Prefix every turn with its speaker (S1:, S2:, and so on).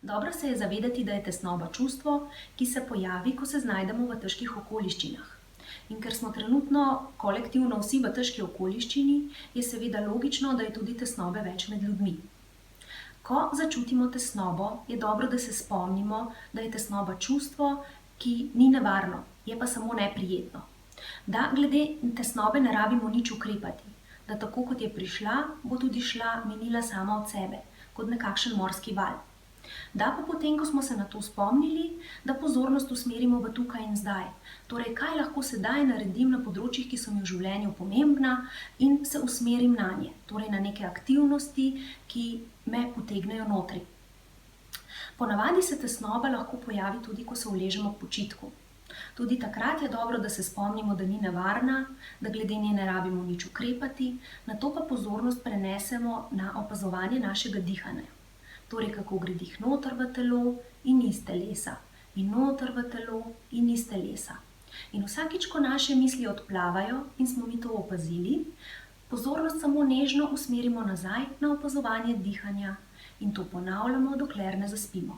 S1: Dobro se je zavedati, da je tesnoba čustvo, ki se pojavi, ko se znajdemo v težkih okoliščinah. In ker smo trenutno kolektivno vsi v težki okoliščini, je seveda logično, da je tudi tesnobe več med ljudmi. Ko začutimo tesnobo, je dobro, da se spomnimo, da je tesnoba čustvo, ki ni nevarno, je pa samo neprijetno. Da glede tesnobe ne rabimo nič ukrepati, da tako kot je prišla, bo tudi šla, minila sama od sebe, kot nekakšen morski val. Da pa potem, ko smo se na to spomnili, da pozornost usmerimo v tukaj in zdaj. Torej, kaj lahko sedaj naredim na področjih, ki so mi v življenju pomembna in se usmerim nanje. Torej, na neke aktivnosti, ki me potegnejo notri. Ponavadi se tesnoba lahko pojavi tudi, ko se uležemo k počitku. Tudi takrat je dobro, da se spomnimo, da ni nevarna, da glede nje ne rabimo nič ukrepati, nato pa pozornost prenesemo na opazovanje našega dihanja. Torej, kako gre dih noter v telo in iz telesa, in noter v telo in iz telesa. In vsakič, ko naše misli odplavajo in smo mi to opazili, pozornost samo nežno usmerimo nazaj na opazovanje dihanja in to ponavljamo, dokler ne zaspimo.